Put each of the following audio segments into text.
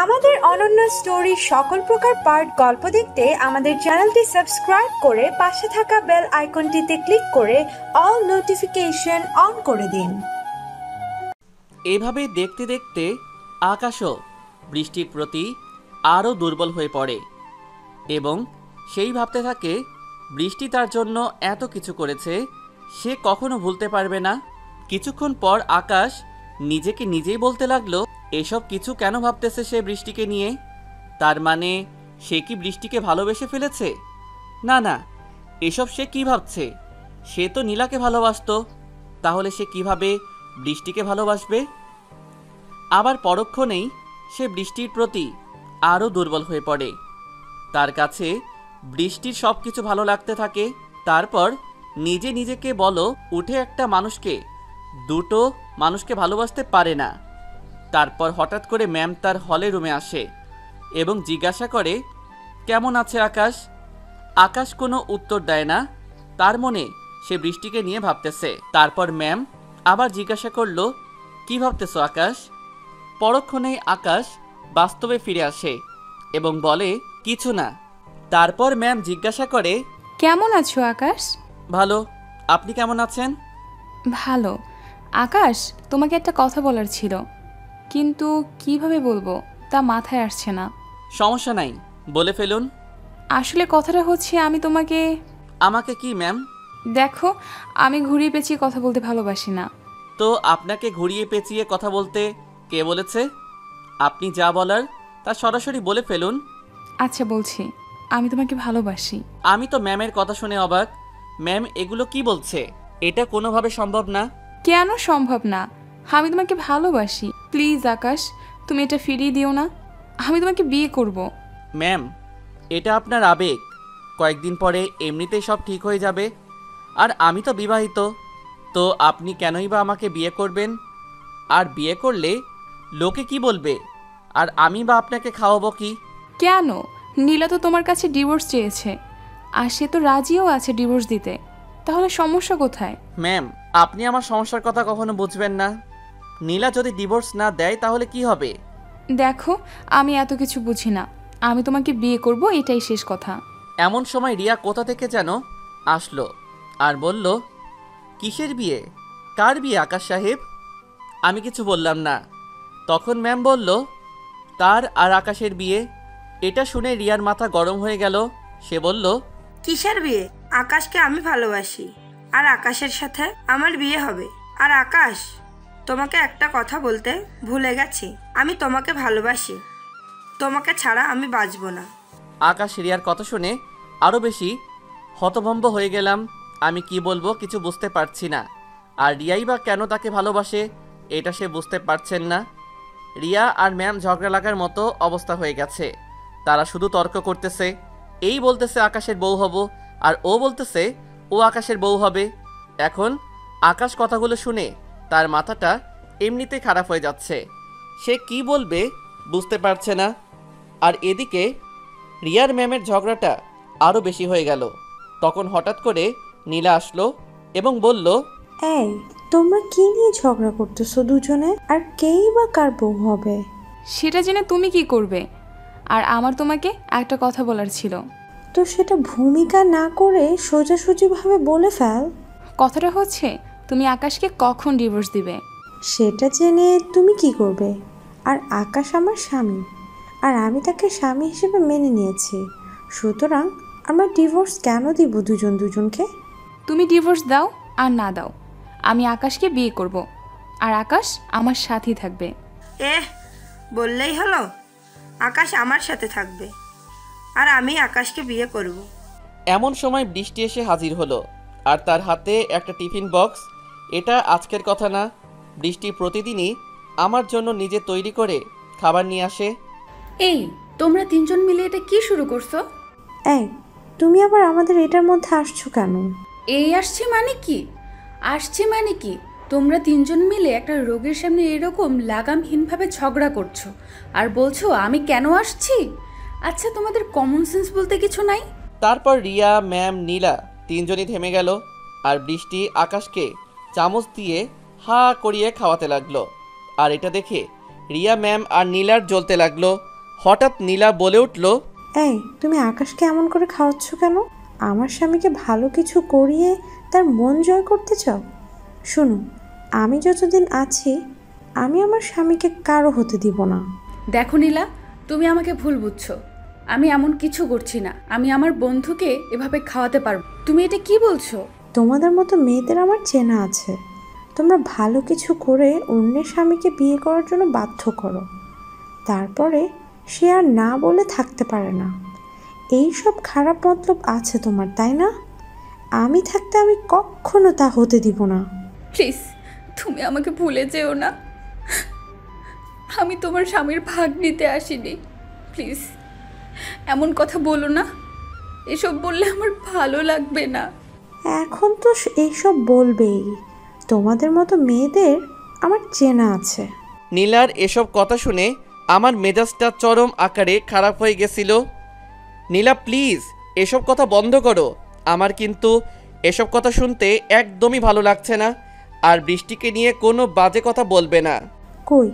আমাদের অনন্য স্টোরি সকল প্রকার পার্ট গল্প দেখতে আমাদের চ্যানেলটি সাবস্ক্রাইব করে পাশে থাকা বেল আইকনটিতে ক্লিক করে অল নোটিফিকেশন অন করে দিন। এভাবে দেখতে দেখতে আকাশও বৃষ্টির প্রতি আরও দুর্বল হয়ে পড়ে এবং সেই ভাবতে থাকে বৃষ্টি তার জন্য এত কিছু করেছে, সে কখনো ভুলতে পারবে না। কিছুক্ষণ পর আকাশ নিজেকে নিজেই বলতে লাগলো, এসব কিছু কেন ভাবতেছে সে বৃষ্টিকে নিয়ে? তার মানে সে কি বৃষ্টিকে ভালোবেসে ফেলেছে? না না, এসব সে কি ভাবছে? সে তো নীলাকে ভালোবাসতো, তাহলে সে কিভাবে বৃষ্টিকে ভালোবাসবে? আবার পরক্ষণেই সে বৃষ্টির প্রতি আরও দুর্বল হয়ে পড়ে। তার কাছে বৃষ্টির সব কিছু ভালো লাগতে থাকে। তারপর নিজে নিজেকে বলো, উঠে একটা মানুষকে দুটো মানুষকে ভালোবাসতে পারে না। তারপর হঠাৎ করে ম্যাম তার হলে রুমে আসে এবং জিজ্ঞাসা করে, কেমন আছে আকাশ? আকাশ কোনো উত্তর দেয় না, তার মনে সে বৃষ্টিকে নিয়ে ভাবতেছে। তারপর ম্যাম আবার জিজ্ঞাসা করলো, কি ভাবতেছো আকাশ? পরক্ষণেই আকাশ বাস্তবে ফিরে আসে এবং বলে, কিছু না। তারপর ম্যাম জিজ্ঞাসা করে, কেমন আছো আকাশ? ভালো, আপনি কেমন আছেন? ভালো। আকাশ, তোমাকে একটা কথা বলার ছিল, কিন্তু কিভাবে বলবো তা মাথায় আসছে না। সমস্যা নাই, বলে ফেলুন। আসলে কথাটা হচ্ছে আমি তোমাকে... আমাকে কি ম্যাম? দেখো, আমি ঘুরিয়ে পেঁচিয়ে কথা বলতে ভালোবাসি না। তো আপনাকে ঘুরিয়ে পেঁচিয়ে কথা বলতে কে বলেছে? আপনি যা বলার তা সরাসরি বলে ফেলুন। আচ্ছা বলছি, আমি তোমাকে ভালোবাসি। আমি তো ম্যামের কথা শুনে অবাক। ম্যাম এগুলো কি বলছে? এটা কোনোভাবে সম্ভব না। কেন সম্ভব না? আমি তোমাকে ভালোবাসি। প্লিজ আকাশ, তুমি এটা ফিরিয়ে দিও না। আমি তোমাকে বিয়ে করব। ম্যাম, এটা আপনার আবেগ, কয়েকদিন পরে এমনিতেই সব ঠিক হয়ে যাবে। আর আমি তো বিবাহিত, তো আপনি কেনই বা আমাকে বিয়ে করবেন? আর বিয়ে করলে লোকে কি বলবে? আর আমি বা আপনাকে খাওয়াবো কি? কেন? নীলা তো তোমার কাছে ডিভোর্স চেয়েছে, আর সে তো রাজিও আছে ডিভোর্স দিতে। তাহলে সমস্যা কোথায়? ম্যাম, আপনি আমার সমস্যার কথা কখনো বুঝবেন না। নীলা যদি ডিভোর্স না দেয় তাহলে কি হবে? দেখো, আমি এত কিছু বুঝি না। আমি তোমাকে বিয়ে করব, এটাই শেষ কথা। এমন সময় রিয়া কোথা থেকে যেন আসলো আর বলল, কিসের বিয়ে? কার বিয়ে আকাশ সাহেব? আমি কিছু বললাম না। তখন ম্যাম বলল, তার আর আকাশের বিয়ে। এটা শুনে রিয়ার মাথা গরম হয়ে গেল। সে বলল, কিসের বিয়ে? আকাশকে আমি ভালোবাসি, আর আকাশের সাথে আমার বিয়ে হবে। আর আকাশ, তোমাকে একটা কথা বলতে ভুলে গেছি, আমি তোমাকে ভালোবাসি। তোমাকে ছাড়া আমি বাঁচব না। আকাশ রিয়ার কথা শুনে আরও বেশি হতভম্ব হয়ে গেলাম। আমি কি বলবো কিছু বুঝতে পারছি না। আর রিয়াই বা কেন তাকে ভালোবাসে এটা সে বুঝতে পারছেন না। রিয়া আর ম্যাম ঝগড়া লাগার মতো অবস্থা হয়ে গেছে। তারা শুধু তর্ক করতেছে। এই বলতেছে আকাশের বউ হব, আর ও বলতেছে ও আকাশের বউ হবে। এখন আকাশ কথাগুলো শুনে তার মাথাটা এমনিতেই খারাপ হয়ে যাচ্ছে। সে কি বলবে বুঝতে পারছে না। আর এদিকে রিয়ার ম্যামের ঝগড়াটা আরও বেশি হয়ে গেল। তখন হঠাৎ করে নীলা আসলো এবং বলল, এই, তোমরা কি নিয়ে ঝগড়া করতেছো দুজনে? আর কেই বা কার বউ হবে? সেটা জেনে তুমি কি করবে? আর আমার তোমাকে একটা কথা বলার ছিল। তো সেটা ভূমিকা না করে সোজাসুজিভাবে বলে ফেল। কথাটা হচ্ছে, তুমি আকাশকে কখন ডিভোর্স দিবে? সেটা জেনে তুমি কি করবে? আর আকাশ আমার স্বামী, আর আমি তাকে স্বামী হিসেবে মেনে নিয়েছি। সুতরাং আমরা ডিভোর্স কেন দিব দুজনকে? তুমি ডিভোর্স দাও আর না দাও, আমি আকাশকে বিয়ে করব, আর আকাশ আমার সাথেই থাকবে। বললেই হলো? আকাশ আমার সাথে থাকবে, আর আমি আকাশকে বিয়ে করব। এমন সময় বৃষ্টি এসে হাজির হলো, আর তার হাতে একটা টিফিন বক্স। এটা আজকের কথা না, বৃষ্টি প্রতিদিনই আমার জন্য নিজে তৈরি করে খাবার নিয়ে আসে। এই, তোমরা তিনজন মিলে এটা কি শুরু করছো? এই, তুমি আবার আমাদের এটার মধ্যে আসছো কেন? এই আসছে মানে কি? আসছে মানে কি? তোমরা তিনজন মিলে একটা রোগীর সামনে এরকম লাগামহীনভাবে ঝগড়া করছো, আর বলছো আমি কেন আসছি? আচ্ছা, তোমাদের কমন সেন্স বলতে কিছু নাই? তারপর রিয়া, ম্যাম, নীলা তিনজনই থেমে গেল, আর বৃষ্টি আকাশকে চামচ দিয়ে হা করিয়ে খাওয়াতে লাগলো। আর এটা দেখে রিয়া ম্যাম আর নীলার জ্বলতে লাগলো। হঠাৎ নীলা বলে উঠল, এই তুমি আকাশকে এমন করে খাওয়াচ্ছ কেন? আমার স্বামীকে ভালো কিছু করিয়ে তার মন জয় করতে চাও? শুনুন, আমি যতদিন আছি আমি আমার স্বামীকে কারো হতে দিব না। দেখো নীলা, তুমি আমাকে ভুল বুঝছো। আমি এমন কিছু করছি না। আমি আমার বন্ধুকে এভাবে খাওয়াতে পারবো। তুমি এটা কি বলছো? তোমাদের মতো মেয়েদের আমার চেনা আছে। তোমরা ভালো কিছু করে অন্যের স্বামীকে বিয়ে করার জন্য বাধ্য করো, তারপরে সে আর না বলে থাকতে পারে না। এই সব খারাপ মতলব আছে তোমার, তাই না? আমি থাকতে আমি কখনো তা হতে দিব না। প্লিজ, তুমি আমাকে ভুলে যেও না। আমি তোমার স্বামীর ভাগ নিতে আসিনি। প্লিজ, এমন কথা বলো না। এসব বললে আমার ভালো লাগবে না। এখন তো এইসব বলবেই। তোমাদের মতো মেয়েদের আমার চেনা আছে। নীলার এসব কথা শুনে আমার মেজাজটা চরম আকারে খারাপ হয়ে গেছিল। নীলা প্লিজ এসব কথা বন্ধ করো। আমার কিন্তু এসব কথা শুনতে একদমই ভালো লাগছে না। আর বৃষ্টিকে নিয়ে কোনো বাজে কথা বলবে না। কই,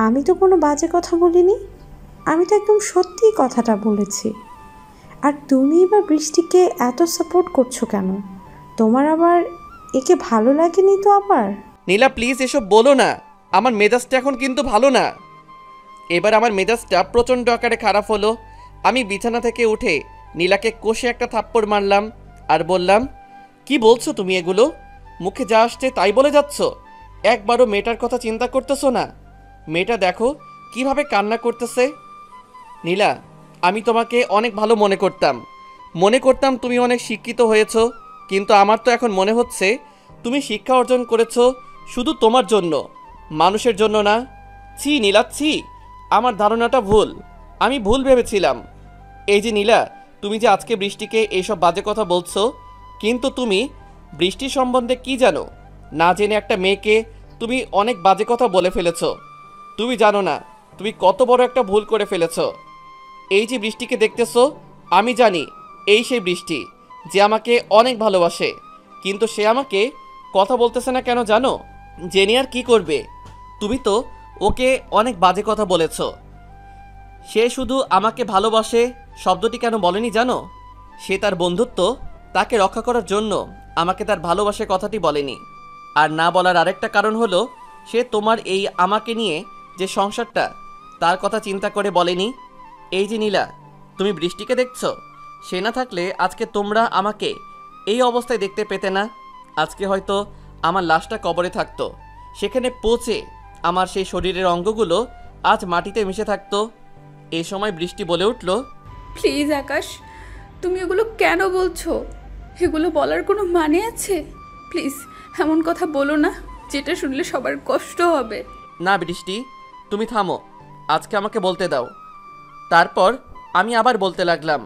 আমি তো কোনো বাজে কথা বলিনি। আমি তো একদম সত্যিই কথাটা বলেছি। আর তুমি বা বৃষ্টিকে এত সাপোর্ট করছো কেন? তোমার আবার একে ভালো লাগেনি তো আবার? নীলা প্লিজ এসব বলো না। আমার মেজাজটা এখন কিন্তু ভালো না। এবার আমার মেজাজটা প্রচণ্ড আকারে খারাপ হলো। আমি বিছানা থেকে উঠে নীলাকে কষে একটা থাপ্পড় মারলাম আর বললাম, কি বলছো তুমি এগুলো? মুখে যা আসছে তাই বলে যাচ্ছ। একবারও মেয়েটার কথা চিন্তা করতেছো না? মেয়েটা দেখো কিভাবে কান্না করতেছে। নীলা, আমি তোমাকে অনেক ভালো মনে করতাম তুমি অনেক শিক্ষিত হয়েছো। কিন্তু আমার তো এখন মনে হচ্ছে তুমি শিক্ষা অর্জন করেছো শুধু তোমার জন্য, মানুষের জন্য না। ছি নীলা, ছি। আমার ধারণাটা ভুল। আমি ভুল ভেবেছিলাম। এই যে নীলা, তুমি যে আজকে বৃষ্টিকে এইসব বাজে কথা বলছো, কিন্তু তুমি বৃষ্টি সম্বন্ধে কি জানো? না জেনে একটা মেয়েকে তুমি অনেক বাজে কথা বলে ফেলেছো। তুমি জানো না তুমি কত বড় একটা ভুল করে ফেলেছো। এই যে বৃষ্টিকে দেখতেছো, আমি জানি এই সেই বৃষ্টি যে আমাকে অনেক ভালোবাসে। কিন্তু সে আমাকে কথা বলতেছে না কেন জানো? জেনে আর কি করবে? তুমি তো ওকে অনেক বাজে কথা বলেছো। সে শুধু আমাকে ভালোবাসে শব্দটি কেন বলেনি জানো? সে তার বন্ধুত্ব তাকে রক্ষা করার জন্য আমাকে তার ভালোবাসে কথাটি বলেনি। আর না বলার আরেকটা কারণ হলো, সে তোমার এই আমাকে নিয়ে যে সংসারটা, তার কথা চিন্তা করে বলেনি। এই যে নীলা, তুমি বৃষ্টিকে দেখছো, সে না থাকলে আজকে তোমরা আমাকে এই অবস্থায় দেখতে পেতে না। আজকে হয়তো আমার লাশটা কবরে থাকতো, সেখানে পচে আমার সেই শরীরের অঙ্গগুলো আজ মাটিতে মিশে থাকতো। এই সময় বৃষ্টি বলে উঠল, প্লিজ আকাশ, তুমি এগুলো কেন বলছো? এগুলো বলার কোনো মানে আছে? প্লিজ এমন কথা বলো না যেটা শুনলে সবার কষ্ট হবে। না বৃষ্টি, তুমি থামো, আজকে আমাকে বলতে দাও। তারপর আমি আবার বলতে লাগলাম,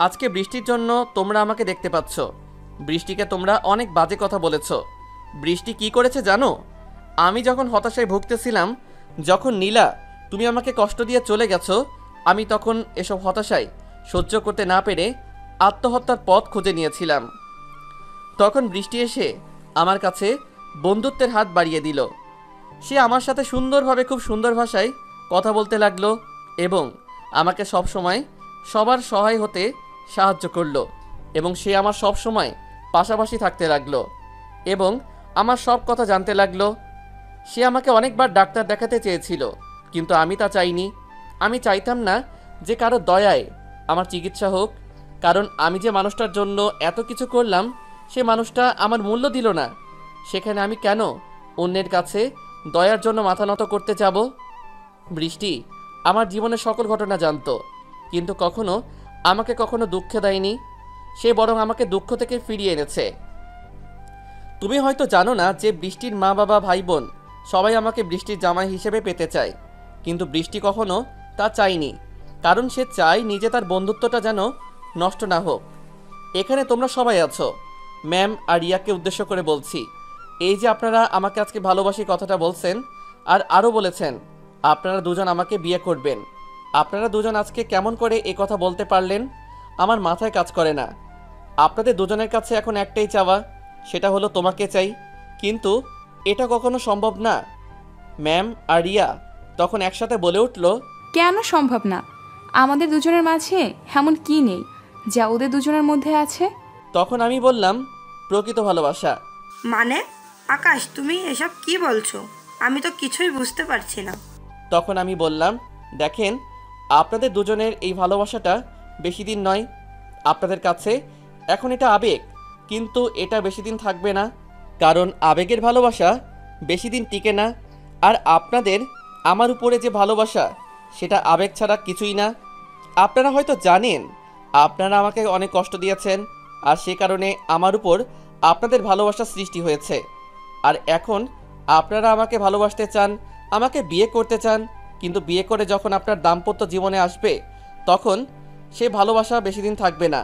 আজকে বৃষ্টির জন্য তোমরা আমাকে দেখতে পাচ্ছ। বৃষ্টিকে তোমরা অনেক বাজে কথা বলেছ। বৃষ্টি কি করেছে জানো? আমি যখন হতাশায় ভুগতেছিলাম, যখন নীলা তুমি আমাকে কষ্ট দিয়ে চলে গেছো, আমি তখন এসব হতাশায় সহ্য করতে না পেরে আত্মহত্যার পথ খুঁজে নিয়েছিলাম। তখন বৃষ্টি এসে আমার কাছে বন্ধুত্বের হাত বাড়িয়ে দিল। সে আমার সাথে সুন্দরভাবে, খুব সুন্দর ভাষায় কথা বলতে লাগলো এবং আমাকে সব সময় সবার সহায় হতে সাহায্য করলো। এবং সে আমার সব সময় পাশাপাশি থাকতে লাগলো এবং আমার সব কথা জানতে লাগলো। সে আমাকে অনেকবার ডাক্তার দেখাতে চেয়েছিল, কিন্তু আমি তা চাইনি। আমি চাইতাম না যে কারো দয়ায় আমার চিকিৎসা হোক, কারণ আমি যে মানুষটার জন্য এত কিছু করলাম, সে মানুষটা আমার মূল্য দিল না। সেখানে আমি কেন অন্যের কাছে দয়ার জন্য মাথা নত করতে যাব? বৃষ্টি আমার জীবনের সকল ঘটনা জানতো, কিন্তু কখনো দুঃখে দেয়নি। সে বরং আমাকে দুঃখ থেকে ফিরিয়ে এনেছে। তুমি হয়তো জানো না যে বৃষ্টির মা বাবা ভাই বোন সবাই আমাকে বৃষ্টির জামাই হিসেবে পেতে চায়, কিন্তু বৃষ্টি কখনো তা চায়নি, কারণ সে চায় নিজে তার বন্ধুত্বটা যেন নষ্ট না হোক। এখানে তোমরা সবাই আছো, ম্যাম আর রিয়াকে উদ্দেশ্য করে বলছি। এই যে আপনারা আমাকে আজকে ভালোবাসি কথাটা বলছেন, আর আরও বলেছেন আপনারা দুজন আমাকে বিয়ে করবেন। আপনারা দুজন আজকে কেমন করে এ কথা বলতে পারলেন আমার মাথায় কাজ করে না। আপনাদের দুজনের কাছে এখন একটাই চাওয়া, সেটা হলো তোমাকে চাই, কিন্তু এটা কখনো সম্ভব না। ম্যাম আর রিয়া, তখন একসাথে বলে উঠল, কেন সম্ভব না? আমাদের দুজনের মাঝে এমন কি নেই যা ওদের দুজনের মধ্যে আছে? তখন আমি বললাম, প্রকৃত ভালোবাসা। মানে আকাশ, তুমি এসব কি বলছো? আমি তো কিছুই বুঝতে পারছি না। তখন আমি বললাম, দেখেন, আপনাদের দুজনের এই ভালোবাসাটা বেশি দিন নয়। আপনাদের কাছে এখন এটা আবেগ, কিন্তু এটা বেশি দিন থাকবে না, কারণ আবেগের ভালোবাসা বেশি দিন টিকে না। আর আপনাদের আমার উপরে যে ভালোবাসা, সেটা আবেগ ছাড়া কিছুই না। আপনারা হয়তো জানেন আপনারা আমাকে অনেক কষ্ট দিয়েছেন, আর সে কারণে আমার উপর আপনাদের ভালোবাসা সৃষ্টি হয়েছে। আর এখন আপনারা আমাকে ভালোবাসতে চান, আমাকে বিয়ে করতে চান, কিন্তু বিয়ে করে যখন আপনার দাম্পত্য জীবনে আসবে, তখন সে ভালোবাসা বেশি দিন থাকবে না,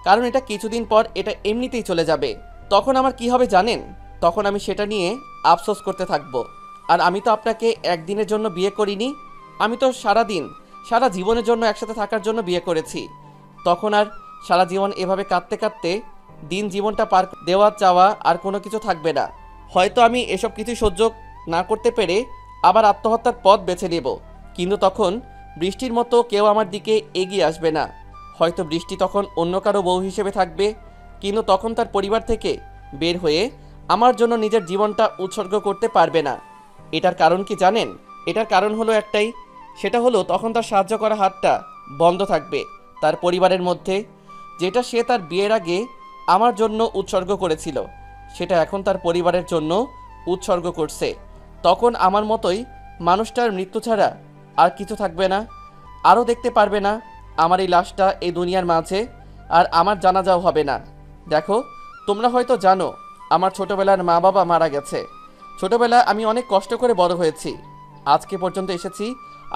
কারণ এটা কিছুদিন পর এটা এমনিতেই চলে যাবে। তখন আমার কি হবে জানেন? তখন আমি সেটা নিয়ে আফসোস করতে থাকবো। আর আমি তো আপনাকে একদিনের জন্য বিয়ে করিনি, আমি তো সারা জীবনের জন্য একসাথে থাকার জন্য বিয়ে করেছি। তখন আর সারা জীবন এভাবে কাঁদতে কাঁদতে দিন জীবনটা পার দেওয়া চাওয়া আর কোনো কিছু থাকবে না। হয়তো আমি এসব কিছু সহ্য না করতে পেরে আবার আত্মহত্যার পথ বেছে নেব, কিন্তু তখন বৃষ্টির মতো কেউ আমার দিকে এগিয়ে আসবে না। হয়তো বৃষ্টি তখন অন্য কারো বউ হিসেবে থাকবে, কিন্তু তখন তার পরিবার থেকে বের হয়ে আমার জন্য নিজের জীবনটা উৎসর্গ করতে পারবে না। এটার কারণ কি জানেন? এটার কারণ হলো একটাই, সেটা হলো তখন তার সাহায্য করা হাতটা বন্ধ থাকবে তার পরিবারের মধ্যে। যেটা সে তার বিয়ের আগে আমার জন্য উৎসর্গ করেছিল, সেটা এখন তার পরিবারের জন্য উৎসর্গ করছে। তখন আমার মতোই মানুষটার মৃত্যু ছাড়া আর কিছু থাকবে না, আরও দেখতে পারবে না আমার এই লাশটা এই দুনিয়ার মাঝে, আর আমার জানাজাও হবে না। দেখো, তোমরা হয়তো জানো আমার ছোটবেলার মা বাবা মারা গেছে। ছোটবেলায় আমি অনেক কষ্ট করে বড় হয়েছি, আজকে পর্যন্ত এসেছি।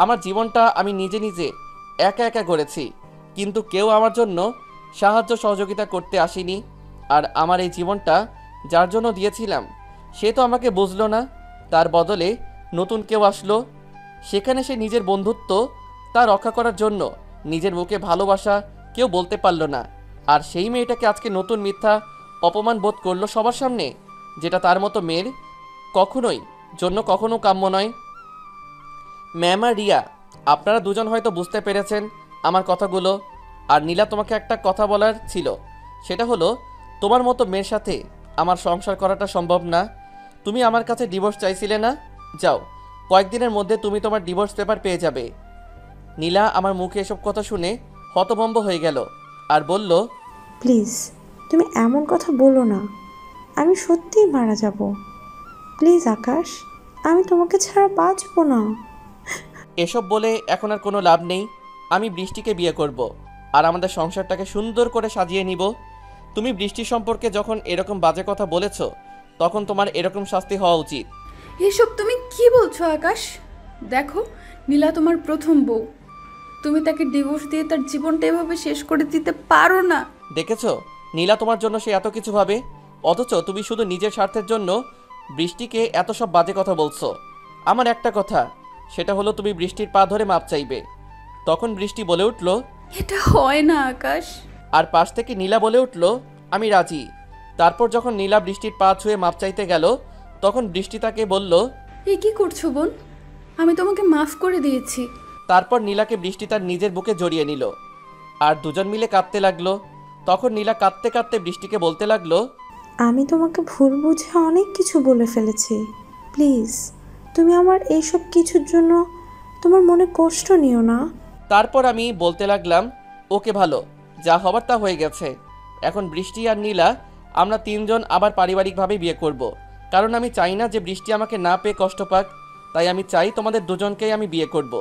আমার জীবনটা আমি নিজে নিজে একা একা গড়েছি, কিন্তু কেউ আমার জন্য সাহায্য সহযোগিতা করতে আসেনি। আর আমার এই জীবনটা যার জন্য দিয়েছিলাম, সে তো আমাকে বুঝলো না। তার বদলে নতুন কেউ আসলো, সেখানে সে নিজের বন্ধুত্ব তা রক্ষা করার জন্য নিজের মুখে ভালোবাসা কেউ বলতে পারল না। আর সেই মেয়েটাকে আজকে নতুন মিথ্যা অপমান বোধ করলো সবার সামনে, যেটা তার মতো মেয়ের কখনো কাম্য নয়। ম্যাম আর রিয়া, আপনারা দুজন হয়তো বুঝতে পেরেছেন আমার কথাগুলো। আর নীলা, তোমাকে একটা কথা বলার ছিল, সেটা হলো তোমার মতো মেয়ের সাথে আমার সংসার করাটা সম্ভব না। তুমি আমার কাছে ডিভোর্স চাইছিলে না? যাও, কয়েকদিনের মধ্যে তুমি তোমার ডিভোর্স পেপার পেয়ে যাবে। নীলা আমার মুখে এসব কথা শুনে হতভম্ব হয়ে গেল আর বলল, প্লিজ তুমি এমন কথা বলো না, আমি সত্যিই মারা যাব। প্লিজ আকাশ, আমি তোমাকে ছাড়া বাঁচবো না। এসব বলে এখন আর কোনো লাভ নেই। আমি বৃষ্টিকে বিয়ে করব, আর আমাদের সংসারটাকে সুন্দর করে সাজিয়ে নিব। তুমি বৃষ্টি সম্পর্কে যখন এরকম বাজে কথা বলেছ, তখন তোমার এরকম শাস্তি হওয়া উচিত। এসব তুমি কি বলছো আকাশ? দেখো, নীলা তোমার প্রথম বউ, তুমি তাকে ডিভোর্স দিয়ে তার জীবনটা এভাবে শেষ করে দিতে পারো না। দেখেছো, নীলা তোমার জন্য সে এত কিছু ভাবে, অথচ তুমি শুধু নিজের স্বার্থের জন্য বৃষ্টিকে এত সব বাজে কথা বলছো। আমার একটা কথা, সেটা হলো তুমি বৃষ্টির পা ধরে মাপ চাইবে। তখন বৃষ্টি বলে উঠল, এটা হয় না আকাশ। আর পাশ থেকে নীলা বলে উঠল, আমি রাজি। তারপর যখন নীলা বৃষ্টির পা ছুঁয়ে মাপ চাইতে গেল, তখন বৃষ্টি তাকে বলল, এ কি করছো বোন? আমি তোমাকে মাফ করে দিয়েছি। তারপর নীলাকে বৃষ্টি তার নিজের বুকে জড়িয়ে নিল, আর দুজন মিলে কাঁদতে লাগলো। তখন নীলা কাঁদতে কাঁদতে বৃষ্টিকে বলতে লাগলো, আমি তোমাকে ভুল বুঝে অনেক কিছু বলে ফেলেছি। প্লিজ তুমি আমার এইসব কিছুর জন্য তোমার মনে কষ্ট নিও না। তারপর আমি বলতে লাগলাম, ওকে ভালো, যা হবার তা হয়ে গেছে। এখন বৃষ্টি আর নীলা আমরা তিনজন আবার পারিবারিকভাবে বিয়ে করব, কারণ আমি চাই না যে বৃষ্টি আমাকে না পেয়ে কষ্ট পাক। তাই আমি চাই তোমাদের দুজনকেই আমি বিয়ে করব।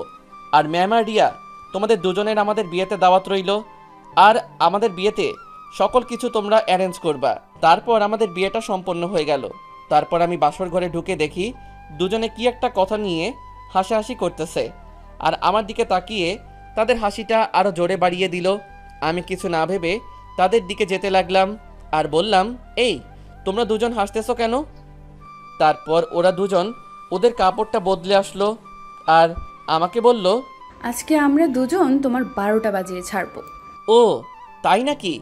আর ম্যাম আর রিয়া, তোমাদের দুজনের আমাদের বিয়েতে দাওয়াত রইল, আর আমাদের বিয়েতে সকল কিছু তোমরা অ্যারেঞ্জ করবা। তারপর আমাদের বিয়েটা সম্পন্ন হয়ে গেল। তারপর আমি বাসর ঘরে ঢুকে দেখি দুজনে কি একটা কথা নিয়ে হাসাহাসি করতেছে, আর আমার দিকে তাকিয়ে তাদের হাসিটা আরও জোরে বাড়িয়ে দিল। আমি কিছু না ভেবে তাদের দিকে যেতে লাগলাম আর বললাম, এই তোমরা দুজন হাসতেছো কেন? তারপর ওরা দুজন ওদের কাপড়টা বদলে আসলো আর আমাকে বলল, আজকে আমরা দুজন তোমার 12টা বাজিয়ে ছাড়বো। ও তাই নাকি?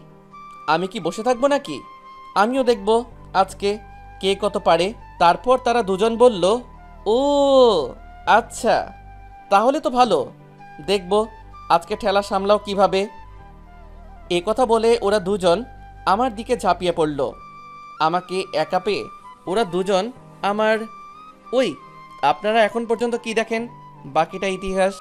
আমি কি বসে থাকবো নাকি? আমিও দেখব আজকে কে কত পারে। তারপর তারা দুজন বলল, ও আচ্ছা, তাহলে তো ভালো, দেখব আজকে ঠেলা সামলাও কিভাবে। এ কথা বলে ওরা দুজন আমার দিকে ঝাঁপিয়ে পড়ল। আমাকে একা পেয়ে ওরা দুজন আমার ওই আপনারা এখন পর্যন্ত কি দেখেন, বাকিটা ইতিহাস।